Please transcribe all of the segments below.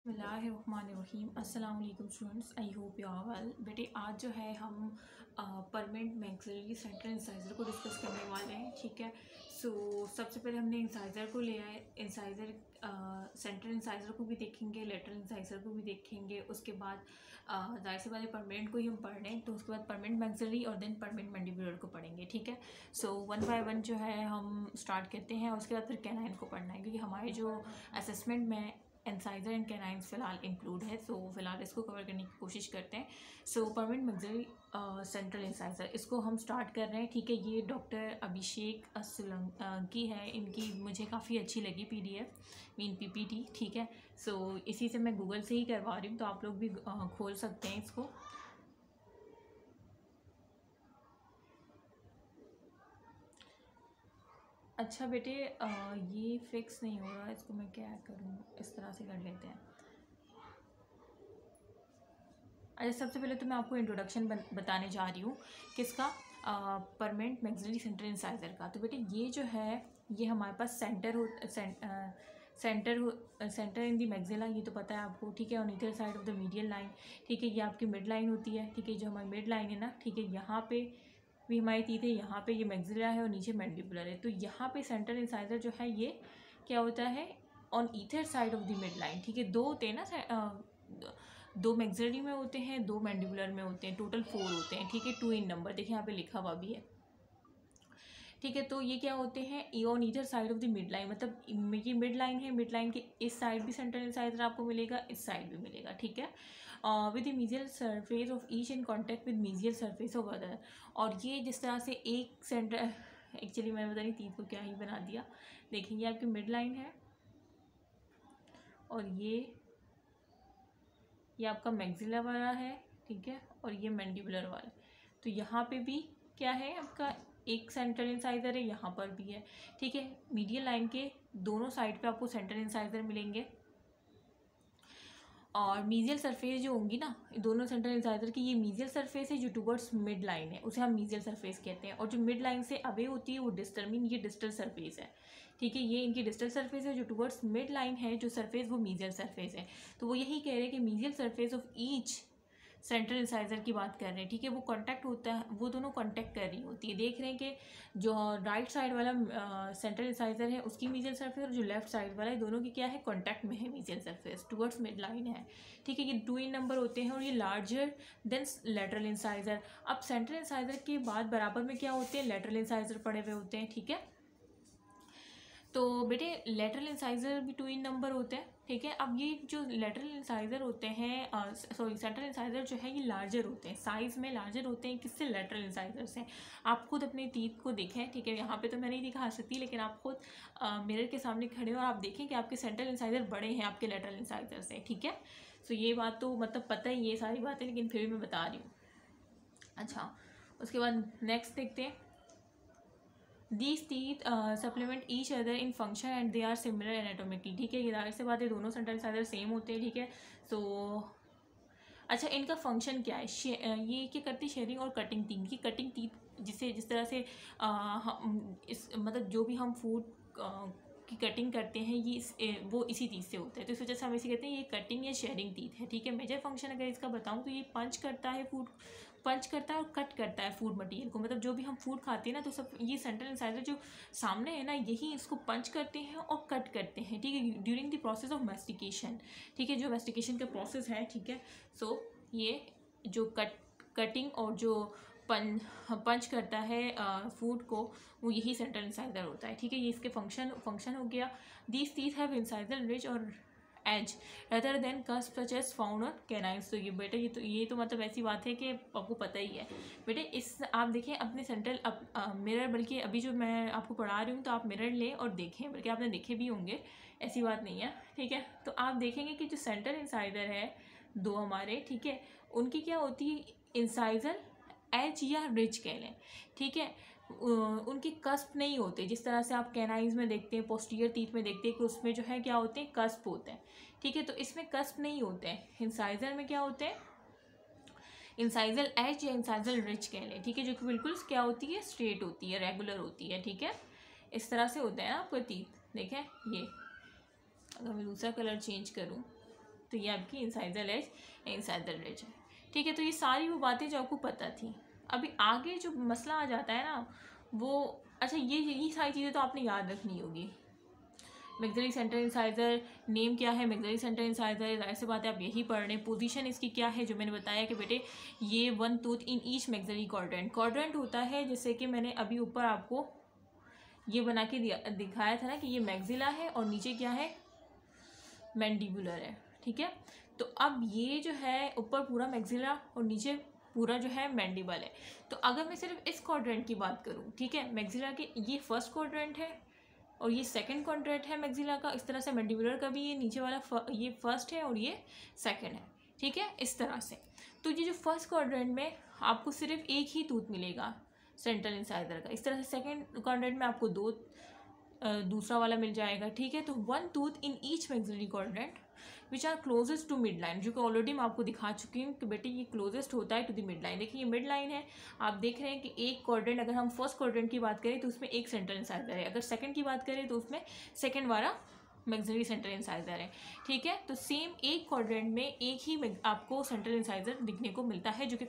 बिस्मिल्लाहिर्रहमानिर्रहीम। अस्सलाम वालेकुम students, I hope you are well. बेटे आज जो है हम परमानेंट मैक्सिलरी सेंट्रल इंसाइजर को डिस्कस करने वाले हैं। ठीक है, सो सबसे पहले हमने इंसाइजर को लिया है। इंसाइजर सेंट्रल इंसाइजर को भी देखेंगे, लेटरल इंसाइजर को भी देखेंगे। उसके बाद जाहिर सी बात है परमानेंट को ही हम पढ़ रहे हैं, तो उसके बाद परमानेंट मैक्सिलरी और देन परमानेंट मैंडिबुलर को पढ़ेंगे। ठीक है, सो वन बाय वन जो है हम स्टार्ट करते हैं और उसके बाद फिर कैनाइन को पढ़ना है, क्योंकि हमारे जो असेसमेंट में इंसाइजर एंड कैनाइंस फ़िलहाल इंक्लूड है। सो फिलहाल इसको कवर करने की कोशिश करते हैं। सो परमानेंट मैक्सिलरी सेंट्रल इंसाइजर, इसको हम स्टार्ट कर रहे हैं। ठीक है, ये डॉक्टर अभिषेक की है, इनकी मुझे काफ़ी अच्छी लगी PDF मीन PPT। ठीक है, सो इसी से मैं गूगल से ही करवा रही हूँ, तो आप लोग भी खोल सकते हैं इसको। अच्छा बेटे, ये फिक्स नहीं हो रहा, इसको मैं क्या करूँ, इस तरह से कर लेते हैं। अच्छा, सबसे पहले तो मैं आपको इंट्रोडक्शन बताने जा रही हूँ किसका, परमानेंट मैक्सिलरी सेंट्रल इंसाइजर का। तो बेटे ये जो है, ये हमारे पास सेंटर इन दी मैक्सिला, ये तो पता है आपको। ठीक है, on either side of the medial line. ठीक है, ये आपकी मिड लाइन होती है। ठीक है, जो हमारी मिड लाइन है ना, ठीक है, यहाँ पे भी हमारी टीथ है, यहाँ पे ये मैक्सिला है और नीचे मैंडिबुलर है। तो यहाँ पे सेंट्रल इंसाइजर जो है ये क्या होता है, on ether side of the mid line. ठीक है, दो होते हैं ना, दो मैक्सिलरी में होते हैं, दो मैंडिबुलर में होते हैं, टोटल 4 होते हैं। ठीक है, 2 इन नंबर, देखिए यहाँ पे लिखा हुआ भी है। ठीक है, तो ये क्या होते हैं, on either side of the mid line, मतलब ये मिड लाइन है, मिड लाइन के इस साइड भी सेंट्रल इंसाइजर आपको मिलेगा, इस साइड भी मिलेगा। ठीक है, with the mesial surface of each in contact with mesial surface of other. और ये जिस तरह से एक सेंटर, एक्चुअली मैंने पता नहीं तीन को क्या ही बना दिया। देखिए, ये आपकी मिड लाइन है और ये आपका मैक्सिला वाला है। ठीक है, और ये मैंडिबुलर वाला। तो यहाँ पे भी क्या है, आपका एक सेंट्रल इंसाइजर है, यहाँ पर भी है। ठीक है, मीडियल लाइन के दोनों साइड पे आपको सेंट्रल इंसाइजर मिलेंगे। और मीजियल सरफेस जो होंगी ना दोनों सेंट्रल इंसाइजर की, ये मीजियल सरफेस है जो टुवर्ड्स मिड लाइन है, उसे हम मीजियल सरफेस कहते हैं। और जो मिड लाइन से अवे होती है वो डिस्टल, मीन ये डिस्टल सरफेस है। ठीक है, ये इनकी डिस्टल सरफेस है, जो टुवर्ड्स मिड लाइन है जो सरफेस, वो मीजियल सरफेस है। तो वो यही कह रहे हैं कि mesial surface of each central incisor की बात कर रहे हैं। ठीक है, वो कांटेक्ट होता है, वो दोनों कांटेक्ट कर रही होती है। देख रहे हैं कि जो राइट साइड वाला सेंट्रल इंसाइजर है उसकी मीजियल सरफेस और जो लेफ्ट साइड वाला है, दोनों की क्या है, कांटेक्ट में है, mesial surface towards mid line है। ठीक है, ये 2 इन नंबर होते हैं और ये लार्जर देन लेटरल इंसाइजर। अब सेंट्रल इंसाइजर के बाद बराबर में क्या होते हैं, लेटरल इंसाइजर पड़े हुए होते हैं। ठीक है, तो बेटे लेटरल इंसाइजर भी 2 इन नंबर होते हैं। ठीक है, अब ये जो लेटरल इंसाइजर होते हैं, सॉरी सेंट्रल इंसाइजर जो है ये लार्जर होते हैं, साइज़ में लार्जर होते हैं। किससे, लेटरल इंसाइजर से। आप खुद अपने टीथ को देखें। ठीक है, यहाँ पे तो मैं नहीं दिखा सकती, लेकिन आप खुद मिरर के सामने खड़े हो और आप देखें कि आपके सेंट्रल इंसाइजर बड़े हैं आपके लेटरल इंसाइजर से। ठीक है, सो ये बात तो मतलब पता ही, ये सारी बातें, लेकिन फिर भी मैं बता रही हूँ। अच्छा, उसके बाद नेक्स्ट देखते हैं। These teeth supplement each other in function and they are similar anatomically। ठीक है, ये जाहिर सी बात है, दोनों सेंट्रल इंसाइजर सेम होते हैं। ठीक है, सो अच्छा, इनका फंक्शन क्या है, ये क्या करती है, शेयरिंग और कटिंग टीथ की। कटिंग टीथ जिस तरह से मतलब जो भी हम फूड की कटिंग करते हैं, वो इसी टीथ से होता है। तो इस वजह से हम इसे कहते हैं ये कटिंग या शेयरिंग टीथ है। ठीक है, मेजर फंक्शन अगर इसका बताऊं तो ये पंच करता है और कट करता है फूड मटेरियल को। मतलब जो भी हम फूड खाते हैं ना, तो सब ये सेंट्रल इंसाइजर जो सामने है ना, यही इसको पंच करते हैं और कट करते हैं। ठीक है, during the process of mastication. ठीक है, जो मैस्टिकेशन का प्रोसेस है। ठीक है, सो ये जो कटिंग और जो पंच करता है फूड को, वो यही सेंट्रल इंसाइजर होता है। ठीक है, ये इसके फंक्शन हो गया। These teeth have incisor ridge और edge rather than cusp such as found on canines. तो ये बेटे, ये तो मतलब ऐसी बात है कि आपको पता ही है बेटे। इस आप देखें अपने सेंट्रल मिरर, बल्कि अभी जो मैं आपको पढ़ा रही हूँ तो आप मिरर लें और देखें, बल्कि आपने देखे भी होंगे, ऐसी बात नहीं है। ठीक है, तो आप देखेंगे कि जो सेंट्रल इंसाइजर है दो हमारे, ठीक है, उनकी क्या होती है, इंसाइजर एज या रिच कह लें। ठीक है, उनके कस्प नहीं होते, जिस तरह से आप कैनाइज में देखते हैं, पोस्टीरियर टीथ में देखते हैं कि उसमें जो है क्या होते हैं, कस्प होते हैं। ठीक है, तो इसमें कस्प नहीं होते हैं। इंसाइजर में क्या होते हैं, इंसाइजर एज या इंसाइजर रिच कह लें। ठीक है, जो कि बिल्कुल क्या होती है, स्ट्रेट होती है, रेगुलर होती है। ठीक है, इस तरह से होता है ना आपका टीथ। देखें, ये अगर मैं दूसरा कलर चेंज करूँ तो ये आपकी इंसाइजर एज है। ठीक है, तो ये सारी वो बातें जो आपको पता थी। अभी आगे जो मसला आ जाता है ना वो, अच्छा ये सारी चीज़ें तो आपने याद रखनी होगी। मैक्सिलरी सेंट्रल इंसाइजर नेम क्या है, मैक्सिलरी सेंट्रल इंसाइजर, जाहिर सी बात है आप यही पढ़ रहे हैं। पोजीशन इसकी क्या है, जो मैंने बताया कि बेटे ये one tooth in each maxillary quadrant होता है, जैसे कि मैंने अभी ऊपर आपको ये बना के दिखाया था ना कि ये मैक्सिला है और नीचे क्या है, मैंडिबुलर है। ठीक है, तो अब ये जो है ऊपर पूरा मैक्सिला और नीचे पूरा जो है मैंडिबल है। तो अगर मैं सिर्फ इस क्वाड्रेंट की बात करूँ, ठीक है, मैक्सिला के ये फर्स्ट क्वाड्रेंट है और ये सेकंड क्वाड्रेंट है मैक्सिला का। इस तरह से मैंडिबुलर का भी ये नीचे वाला ये फर्स्ट है और ये सेकंड है। ठीक है, इस तरह से। तो ये जो फर्स्ट क्वाड्रेंट में आपको सिर्फ एक ही टूथ मिलेगा सेंट्रल इंसाइजर का। इस तरह से सेकंड क्वाड्रेंट में आपको दो दूसरा वाला मिल जाएगा। ठीक है, तो one tooth in each maxillary quadrant which are closest to mid line, जो कि ऑलरेडी मैं आपको दिखा चुकी हूँ कि बेटे ये क्लोजेस्ट होता है टू द मिड लाइन। देखिए ये मिड लाइन है, आप देख रहे हैं कि एक क्वाड्रेंट, अगर हम फर्स्ट क्वाड्रेंट की बात करें तो उसमें एक सेंट्रल इंसाइजर है, अगर सेकंड की बात करें तो उसमें सेकंड वाला मैक्सिलरी सेंट्रल इंसाइजर है। ठीक है, तो सेम एक क्वाड्रेंट में एक ही आपको सेंट्रल इंसाइजर दिखने को मिलता है जो कि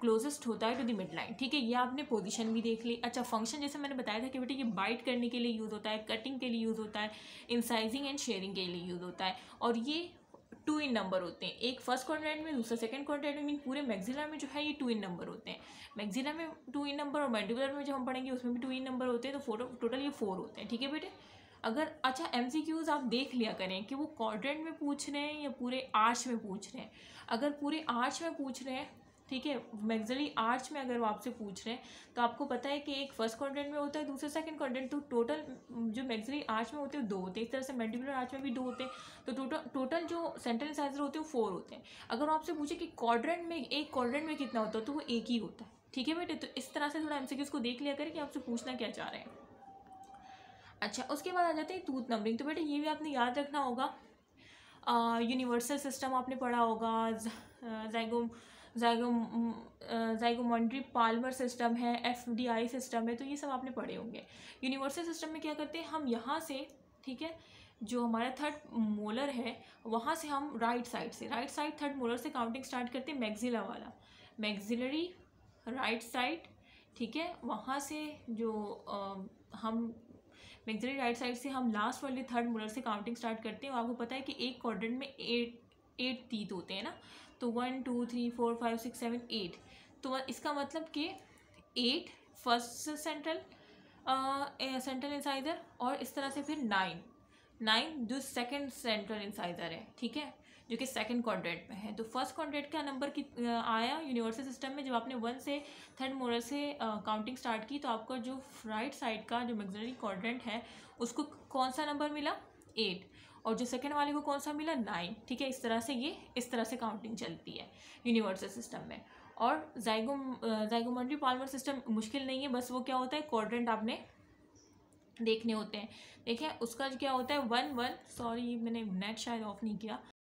क्लोजेस्ट होता है टू द मिड लाइन। ठीक है, ये आपने पोजीशन भी देख ली। अच्छा, फंक्शन जैसे मैंने बताया था कि बेटे ये बाइट करने के लिए यूज़ होता है, कटिंग के लिए यूज़ होता है, इंसाइजिंग एंड शेयरिंग के लिए यूज़ होता है, और ये 2 इन नंबर होते हैं, एक फर्स्ट क्वाड्रेंट में दूसरा सेकंड क्वाड्रेंट में। पूरे मैक्सिला में जो है ये 2 इन नंबर होते हैं। मैक्सिला में 2 इन नंबर और मैंडिबुलर में जब हम पढ़ेंगे उसमें भी 2 इन नंबर होते हैं, तो टोटल ये 4 होते हैं। ठीक है बेटे, अगर अच्छा MCQs आप देख लिया करें कि वो क्वाड्रेंट में पूछ रहे हैं या पूरे आर्च में पूछ रहे हैं। अगर पूरे आर्च में पूछ रहे हैं, ठीक है, मैक्सिलरी आर्च में अगर वो आपसे पूछ रहे हैं तो आपको पता है कि एक फर्स्ट क्वाड्रेंट में होता है, दूसरा सेकंड क्वाड्रेंट, तो टोटल जो मैक्सिलरी आर्च में होते हैं 2 होते हैं। इस तरह से मैंडिबुलर आर्च में भी 2 होते हैं, तो टोटल जो सेंट्रल इंसाइजर होते हैं वो 4 होते हैं। अगर आपसे पूछे कि क्वाड्रेंट में, एक क्वाड्रेंट में कितना होता है, तो वो एक ही होता है। ठीक है बेटे, तो इस तरह से थोड़ा MCQs को देख लिया करें कि आपसे पूछना क्या चाह रहे हैं। अच्छा, उसके बाद आ जाते हैं टूथ नंबरिंग। तो बेटे ये भी आपने याद रखना होगा। यूनिवर्सल सिस्टम आपने पढ़ा होगा, ज़ाइगोमॉन्ट्री पाल्मर सिस्टम है, FDI सिस्टम है, तो ये सब आपने पढ़े होंगे। यूनिवर्सल सिस्टम में क्या करते हैं हम, यहाँ से, ठीक है, जो हमारा थर्ड मोलर है वहाँ से हम राइट साइड थर्ड मोलर से काउंटिंग स्टार्ट करते हैं, मैक्सिला वाला, मैक्सिलरी राइट साइड। ठीक है, वहाँ से जो हम मैक्सिलरी राइट साइड से हम लास्ट वाले थर्ड मोलर से काउंटिंग स्टार्ट करते हैं। और आपको पता है कि एक क्वाड्रेंट में 8 टीथ होते हैं ना, तो 1 2 3 4 5 6 7 8, तो इसका मतलब कि 8 फर्स्ट सेंट्रल इंसाइजर, और इस तरह से फिर 9 जो सेकंड सेंट्रल इंसाइजर है। ठीक है, जो कि सेकंड क्वाड्रेंट में है। तो फर्स्ट क्वाड्रेंट का नंबर आया यूनिवर्सल सिस्टम में, जब आपने 1 से थर्ड मोलर से काउंटिंग स्टार्ट की, तो आपका जो राइट साइड का जो मैक्सिलरी क्वाड्रेंट है उसको कौन सा नंबर मिला, 8, और जो सेकंड वाले को कौन सा मिला, 9। ठीक है, इस तरह से काउंटिंग चलती है यूनिवर्सल सिस्टम में। और ज़ाइगोमॉन्ट्री पाल्मर सिस्टम मुश्किल नहीं है, बस वो क्या होता है, क्वाड्रेंट आपने देखने होते हैं। देखिए उसका क्या होता है, 1 1, सॉरी मैंने नेट शायद ऑफ नहीं किया,